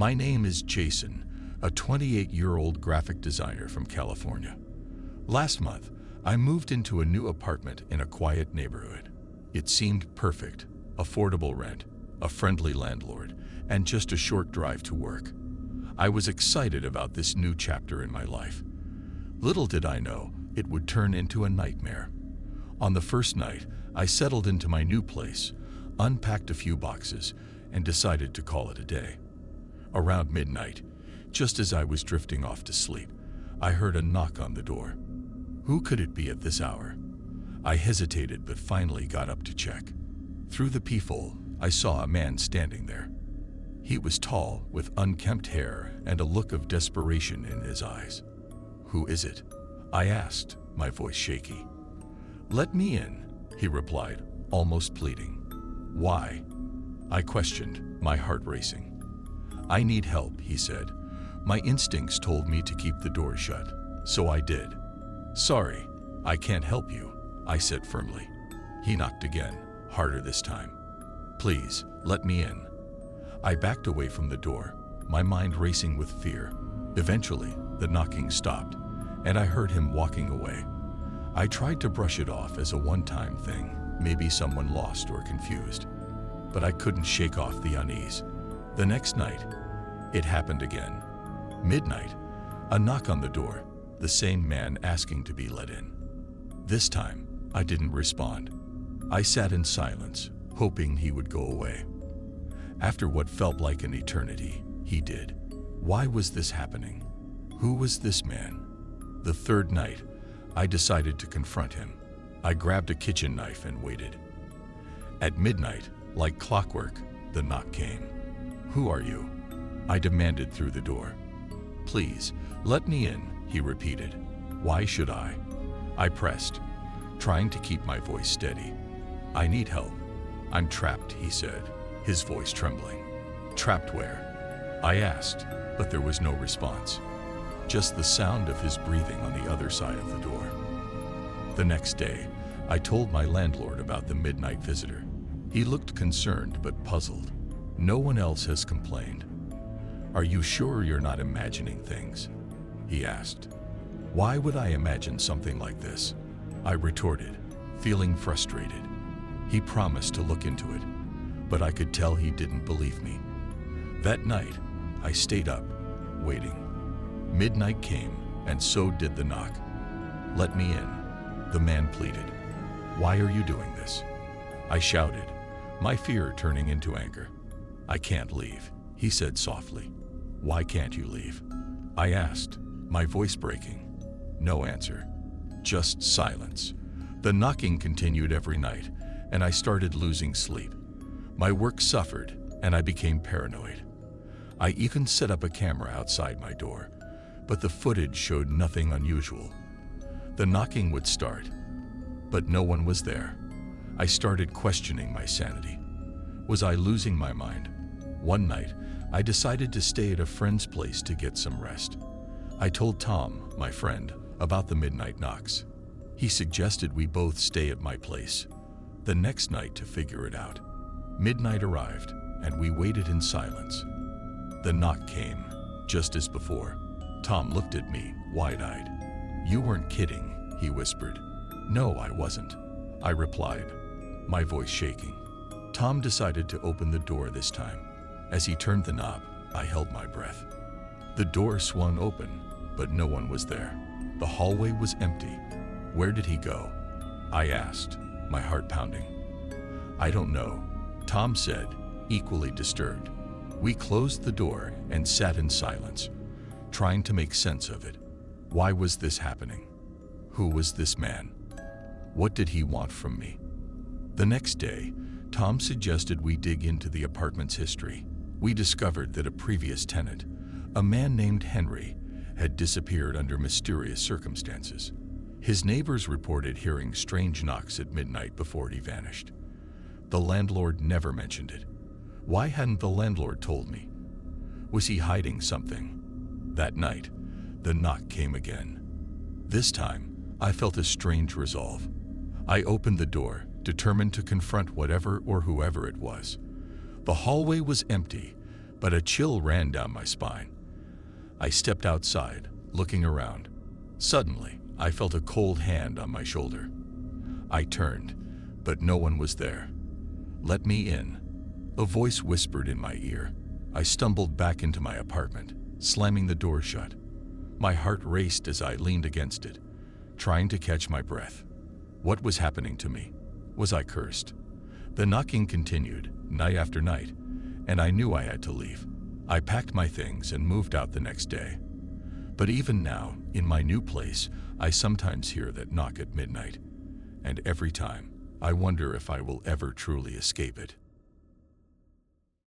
My name is Jason, a 28-year-old graphic designer from California. Last month, I moved into a new apartment in a quiet neighborhood. It seemed perfect, affordable rent, a friendly landlord, and just a short drive to work. I was excited about this new chapter in my life. Little did I know it would turn into a nightmare. On the first night, I settled into my new place, unpacked a few boxes, and decided to call it a day. Around midnight, just as I was drifting off to sleep, I heard a knock on the door. Who could it be at this hour? I hesitated but finally got up to check. Through the peephole, I saw a man standing there. He was tall, with unkempt hair and a look of desperation in his eyes. "Who is it?" I asked, my voice shaky. "Let me in," he replied, almost pleading. "Why?" I questioned, my heart racing. "I need help," he said. "My instincts told me to keep the door shut, so I did." "Sorry, I can't help you," I said firmly. He knocked again, harder this time. "Please, let me in." I backed away from the door, my mind racing with fear. Eventually, the knocking stopped, and I heard him walking away. I tried to brush it off as a one-time thing, maybe someone lost or confused. But I couldn't shake off the unease. The next night, it happened again. Midnight, a knock on the door, the same man asking to be let in. This time, I didn't respond. I sat in silence, hoping he would go away. After what felt like an eternity, he did. Why was this happening? Who was this man? The third night, I decided to confront him. I grabbed a kitchen knife and waited. At midnight, like clockwork, the knock came. "Who are you?" I demanded through the door. "Please, let me in," he repeated. "Why should I?" I pressed, trying to keep my voice steady. "I need help. I'm trapped," he said, his voice trembling. "Trapped where?" I asked, but there was no response. Just the sound of his breathing on the other side of the door. The next day, I told my landlord about the midnight visitor. He looked concerned but puzzled. "No one else has complained." "Are you sure you're not imagining things?" he asked. "Why would I imagine something like this?" I retorted, feeling frustrated. He promised to look into it, but I could tell he didn't believe me. That night, I stayed up, waiting. Midnight came, and so did the knock. "Let me in," the man pleaded. "Why are you doing this?" I shouted, my fear turning into anger. "I can't leave," he said softly. "Why can't you leave?" I asked, my voice breaking. No answer, just silence. The knocking continued every night, and I started losing sleep. My work suffered, and I became paranoid. I even set up a camera outside my door, but the footage showed nothing unusual. The knocking would start, but no one was there. I started questioning my sanity. Was I losing my mind? One night, I decided to stay at a friend's place to get some rest. I told Tom, my friend, about the midnight knocks. He suggested we both stay at my place the next night to figure it out. Midnight arrived, and we waited in silence. The knock came, just as before. Tom looked at me, wide-eyed. "You weren't kidding," he whispered. "No, I wasn't," I replied, my voice shaking. Tom decided to open the door this time. As he turned the knob, I held my breath. The door swung open, but no one was there. The hallway was empty. Where did he go? I asked, my heart pounding. "I don't know," Tom said, equally disturbed. We closed the door and sat in silence, trying to make sense of it. Why was this happening? Who was this man? What did he want from me? The next day, Tom suggested we dig into the apartment's history. We discovered that a previous tenant, a man named Henry, had disappeared under mysterious circumstances. His neighbors reported hearing strange knocks at midnight before he vanished. The landlord never mentioned it. Why hadn't the landlord told me? Was he hiding something? That night, the knock came again. This time, I felt a strange resolve. I opened the door, determined to confront whatever or whoever it was. The hallway was empty, but a chill ran down my spine. I stepped outside, looking around. Suddenly, I felt a cold hand on my shoulder. I turned, but no one was there. "Let me in," a voice whispered in my ear. I stumbled back into my apartment, slamming the door shut. My heart raced as I leaned against it, trying to catch my breath. What was happening to me? Was I cursed? The knocking continued, night after night, and I knew I had to leave. I packed my things and moved out the next day. But even now, in my new place, I sometimes hear that knock at midnight, and every time, I wonder if I will ever truly escape it.